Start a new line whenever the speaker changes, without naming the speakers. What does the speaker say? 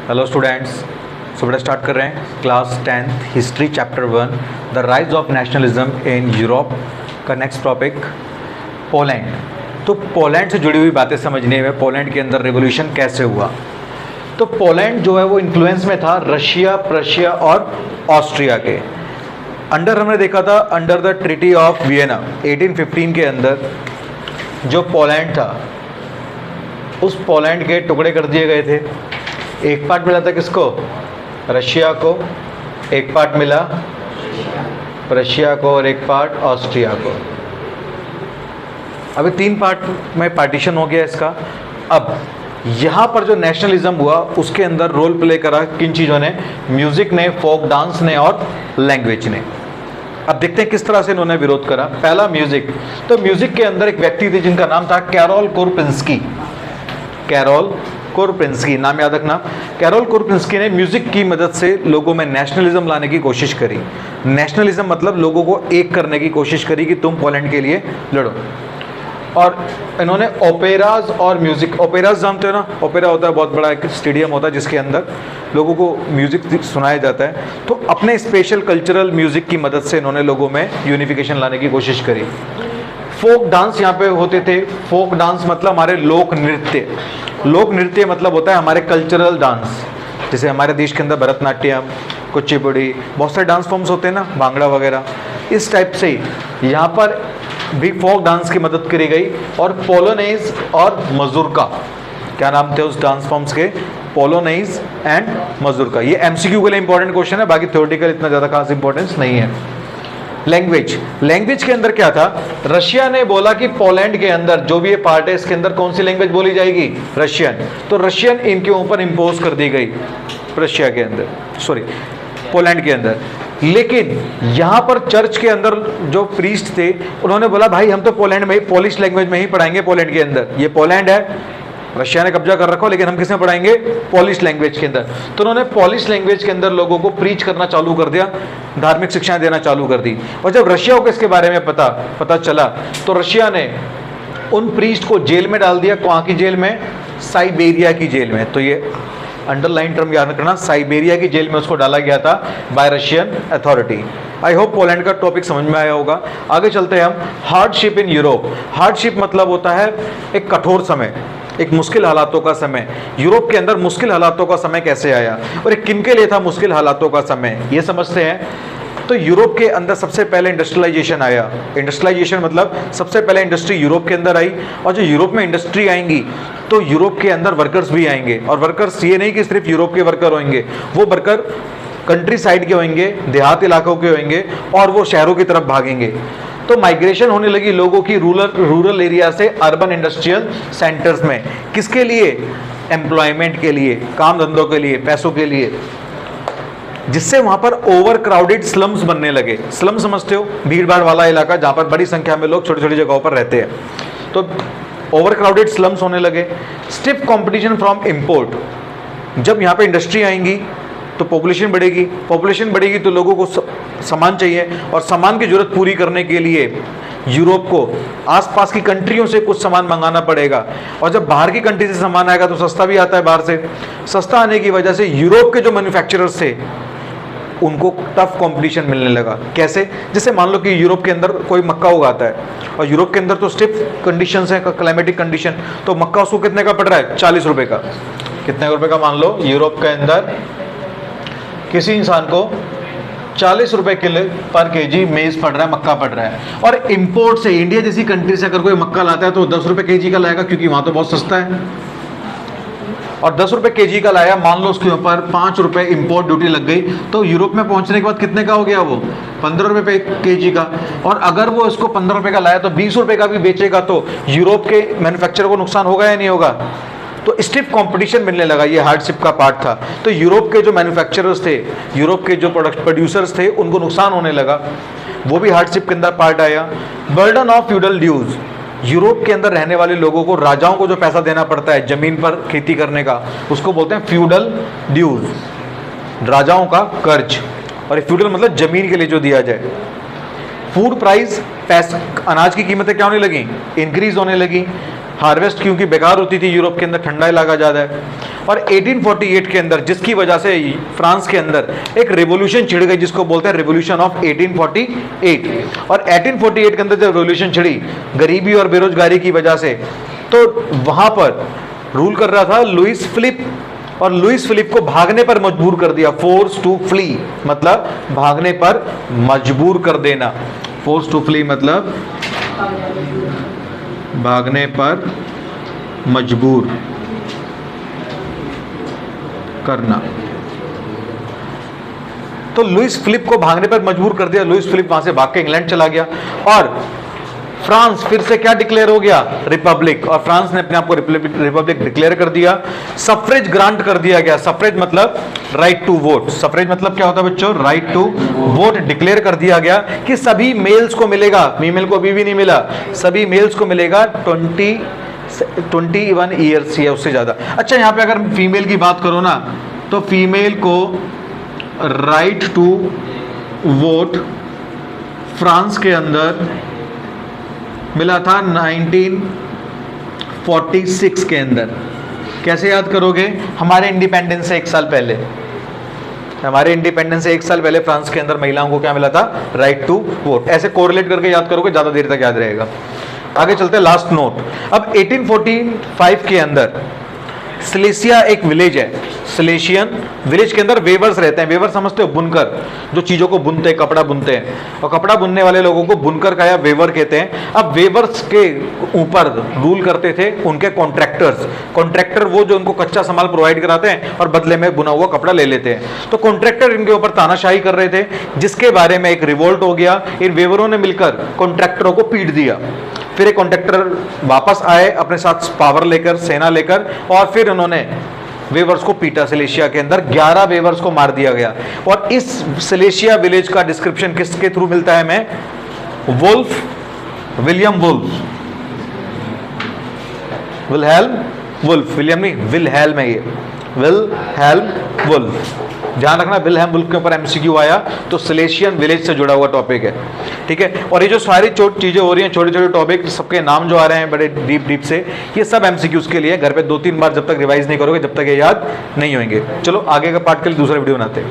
Hello students, सो बेटा start कर रहे हैं class 10th history chapter 1 the rise of nationalism in Europe का नेक्स्ट टॉपिक पोलैंड। तो पोलैंड से जुड़ी हुई बातें समझने में पोलैंड के अंदर रेवोल्यूशन कैसे हुआ। तो पोलैंड जो है वो इन्फ्लुएंस में था रशिया, प्रशिया और ऑस्ट्रिया के अंडर। हमने देखा था under the treaty of Vienna 1815 के अंदर जो पोलैंड था उस पोलैंड के टुकड़े कर दिए गए थे। एक पार्ट मिला था किसको? रशिया को, एक पार्ट मिला प्रशिया को और एक पार्ट ऑस्ट्रिया को। अभी 3 पार्ट में पार्टीशन हो गया इसका। अब यहाँ पर जो नेशनलिज्म हुआ उसके अंदर रोल प्ले करा किन चीज़ों ने? म्यूजिक ने, फोक डांस ने और लैंग्वेज ने। अब देखते हैं किस तरह से इन्होंने विरोध करा। पहला म्यूजिक। तो म्यूजिक के अंदर एक व्यक्ति थे जिनका नाम था कैरोल कोरपिंस्की। कैरोल कोरपिंस्की नाम याद रखना। कैरोल कोरपिंस्की ने म्यूजिक की मदद से लोगों में नेशनलिज्म लाने की कोशिश करी। नेशनलिज्म मतलब लोगों को एक करने की कोशिश करी कि तुम पोलैंड के लिए लड़ो। और इन्होंने ओपेराज और म्यूजिक, ओपेराज जानते हो ना? ओपेरा होता है बहुत बड़ा एक स्टेडियम होता है जिसके अंदर लोगों को म्यूजिक सुनाया जाता है। तो अपने स्पेशल कल्चरल म्यूजिक की मदद से इन्होंने लोगों में यूनिफिकेशन लाने की कोशिश करी। फोक डांस यहाँ पे होते थे। फोक डांस मतलब हमारे लोक नृत्य। लोक नृत्य मतलब होता है हमारे कल्चरल डांस, जैसे हमारे देश के अंदर भरतनाट्यम, कुचिपुड़ी, बहुत सारे डांस फॉर्म्स होते हैं ना, भांगड़ा वगैरह। इस टाइप से यहाँ पर भी फोक डांस की मदद करी गई। और पोलोनेज और मजूरका, क्या नाम थे उस डांस फॉर्म्स के? पोलोनेज एंड मजूरका। ये एमसीक्यू के लिए इंपॉर्टेंट क्वेश्चन है, बाकी थ्योरेटिकल इतना ज़्यादा खास इंपॉर्टेंस नहीं है। लैंग्वेज। लैंग्वेज के अंदर क्या था? रशिया ने बोला कि पोलैंड के अंदर जो भी ये पार्ट है इसके अंदर कौन सी लैंग्वेज बोली जाएगी? रशियन। तो रशियन इनके ऊपर इम्पोज कर दी गई रशिया के अंदर, सॉरी पोलैंड के अंदर। लेकिन यहाँ पर चर्च के अंदर जो प्रीस्ट थे उन्होंने बोला भाई हम तो पोलैंड में ही पोलिश लैंग्वेज में ही पढ़ाएंगे। पोलैंड के अंदर ये पोलैंड है, रशिया ने कब्जा कर रखा हो, लेकिन हम किस में पढ़ाएंगे? पोलिश लैंग्वेज के अंदर। तो उन्होंने पोलिश लैंग्वेज के अंदर लोगों को प्रीच करना चालू कर दिया, धार्मिक शिक्षाएं देना चालू कर दी। और जब रशिया को इसके बारे में पता चला तो रशिया ने उन प्रीस्ट को जेल में डाल दिया। कहाँ की जेल में? साइबेरिया की जेल में। तो ये अंडरलाइन टर्म याद रखना, साइबेरिया की जेल में उसको डाला गया था bye Russian authority. I hope Poland का टॉपिक समझ में आया होगा। आगे चलते हैं हम। Hardship in Europe. हार्डशिप मतलब होता है एक कठोर समय, एक मुश्किल हालातों का समय। यूरोप के अंदर मुश्किल हालातों का समय कैसे आया और एक किन के लिए था मुश्किल हालातों का समय, ये समझते हैं। तो यूरोप के अंदर सबसे पहले इंडस्ट्रियलाइजेशन आया। इंडस्ट्रियलाइजेशन मतलब सबसे पहले इंडस्ट्री यूरोप के अंदर आई। और जो यूरोप में इंडस्ट्री आएंगी तो यूरोप के अंदर वर्कर्स भी आएंगे। और वर्कर्स ये नहीं कि सिर्फ यूरोप के वर्कर होंगे, वो वर्कर कंट्री साइड के होंगे, देहात इलाकों के होंगे और वो शहरों की तरफ भागेंगे। तो माइग्रेशन होने लगी लोगों की रूरल एरिया से अर्बन इंडस्ट्रियल सेंटर्स में। किसके लिए? एम्प्लॉयमेंट के लिए, काम धंधों के लिए, पैसों के लिए। जिससे वहां पर ओवर क्राउडेड स्लम्स बनने लगे। स्लम समझते हो? भीड़ भाड़ वाला इलाका जहां पर बड़ी संख्या में लोग छोटी छोटी जगहों पर रहते हैं। तो ओवर क्राउडेड स्लम्स होने लगे। Stiff competition from import. जब यहाँ पे इंडस्ट्री आएंगी तो पॉपुलेशन बढ़ेगी। पॉपुलेशन बढ़ेगी तो लोगों को सामान चाहिए और सामान की जरूरत पूरी करने के लिए यूरोप को आसपास की कंट्रियों से कुछ सामान मंगाना पड़ेगा। और जब बाहर की कंट्री से सामान आएगा तो सस्ता भी आता है बाहर से। सस्ता आने की वजह से यूरोप के जो मैन्युफैक्चरर्स थे उनको टफ कंपटीशन मिलने लगा। कैसे? जैसे मान लो कि यूरोप के अंदर कोई मक्का उगाता है और यूरोप के अंदर तो स्टिफ कंडीशंस हैं, क्लाइमेटिक कंडीशन। तो मक्का उसको कितने का पड़ रहा है? 40 रुपए का। कितने रुपए का? मान लो यूरोप के अंदर किसी इंसान को 40 रुपए किलो पर केजी मेज पड़ रहा है, मक्का पड़ रहा है। और इंपोर्ट से इंडिया जैसी कंट्री से अगर कोई मक्का लाता है तो 10 रुपए केजी का लाएगा, क्योंकि वहां तो बहुत सस्ता है। और 10 रुपए केजी का लाया, मान लो उसके ऊपर 5 रुपए इंपोर्ट ड्यूटी लग गई, तो यूरोप में पहुंचने के बाद कितने का हो गया? वो 15 रुपए केजी का। और अगर वो इसको 15 रुपए का लाया तो 20 रुपए का भी बेचेगा, तो यूरोप के मैन्युफैक्चरर को नुकसान होगा या नहीं होगा? तो स्टिफ कंपटीशन मिलने लगा। ये हार्डशिप का पार्ट था। तो यूरोप के जो मैन्युफैक्चरर्स थे, यूरोप के जो प्रोड्यूसर्स थे, उनको नुकसान होने लगा। वो भी हार्डशिप के अंदर पार्ट आया। Burden of feudal dues. Europe के अंदर रहने वाले लोगों को, राजाओं को जो पैसा देना पड़ता है जमीन पर खेती करने का, उसको बोलते हैं फ्यूडल ड्यूज, राजाओं का कर्ज। और फ्यूडल मतलब जमीन के लिए जो दिया जाए। फूड प्राइस, अनाज की कीमतें क्या होने लगी? इंक्रीज होने लगी। हार्वेस्ट क्योंकि बेकार होती थी, यूरोप के अंदर ठंडा इलाका ज़्यादा है। और 1848 के अंदर जिसकी वजह से फ्रांस के अंदर एक रेवोल्यूशन छिड़ गई जिसको बोलते हैं रेवोल्यूशन ऑफ 1848। और 1848 के अंदर जब रेवोल्यूशन छिड़ी गरीबी और बेरोजगारी की वजह से, तो वहां पर रूल कर रहा था लुइस फिलिप, और लुइस फिलिप को भागने पर मजबूर कर दिया। फोर्स टू फ्ली मतलब भागने पर मजबूर कर देना। फोर्स टू फ्ली मतलब भागने पर मजबूर करना। तो लुइस फिलिप को भागने पर मजबूर कर दिया। लुइस फिलिप वहां से भाग के इंग्लैंड चला गया और फ्रांस फिर से क्या डिक्लेयर हो गया? रिपब्लिक। और फ्रांस ने अपने आप को रिपब्लिक डिक्लेयर कर दिया। सफरेज ग्रांट कर दिया गया। सफरेज मतलब राइट टू वोट। सफरेज मतलब क्या होता है बच्चों? राइट टू वोट डिक्लेयर कर दिया गया कि सभी मेल्स को मिलेगा। फीमेल को अभी भी नहीं मिला, सभी मेल्स को मिलेगा 21 ईयर्स या उससे ज्यादा। अच्छा, यहां पे अगर फीमेल की बात करो ना, तो फीमेल को राइट टू वोट फ्रांस के अंदर मिला था 1946 के अंदर। कैसे याद करोगे? हमारे इंडिपेंडेंस से 1 साल पहले, हमारे इंडिपेंडेंस से 1 साल पहले फ्रांस के अंदर महिलाओं को क्या मिला था? Right to vote. ऐसे कोरिलेट करके याद करोगे, ज्यादा देर तक याद रहेगा। आगे चलते हैं, लास्ट नोट। अब 1845 के अंदर सिलेसिया एक विलेज है। सिलेशियन विलेज के अंदर वेवर्स रहते हैं। वेवर समझते हो? बुनकर, जो चीजों को बुनते हैं, कपड़ा बुनते हैं। और कपड़ा बुनने वाले लोगों को बुनकर का या वेवर कहते हैं। अब वेवर्स के ऊपर रूल करते थे उनके कॉन्ट्रैक्टर्स। कॉन्ट्रैक्टर वो जो उनको कच्चा सामान प्रोवाइड कराते हैं और बदले में बुना हुआ कपड़ा ले लेते हैं। तो कॉन्ट्रैक्टर इनके ऊपर तानाशाही कर रहे थे, जिसके बारे में एक रिवोल्ट हो गया। इन वेवरों ने मिलकर कॉन्ट्रैक्टरों को पीट दिया। फिर एक कॉन्ट्रैक्टर वापस आए अपने साथ पावर लेकर, सेना लेकर, और फिर उन्होंने वेवर्स को पीटा। सिलेशिया के अंदर 11 वेवर्स को मार दिया गया। और इस सिलेशिया विलेज का डिस्क्रिप्शन किसके थ्रू मिलता है हमें? Wolff, William Wolff, Wilhelm Wolff, William नहीं, विलहेल्म है ये, विलहेल्म वुल्फ। ध्यान रखना, विलहेल्म वुल्फ के ऊपर एमसीक्यू आया तो सिलेशियन विलेज से जुड़ा हुआ टॉपिक है, ठीक है। और ये जो सारी चीजें हो रही हैं, छोटे छोटे टॉपिक, सबके नाम जो आ रहे हैं बड़े डीप से, ये सब एमसीक्यूज के लिए। घर पे 2-3 बार जब तक रिवाइज नहीं करोगे, जब तक ये याद नहीं होंगे। चलो आगे का पार्ट के लिए दूसरा वीडियो बनाते हैं।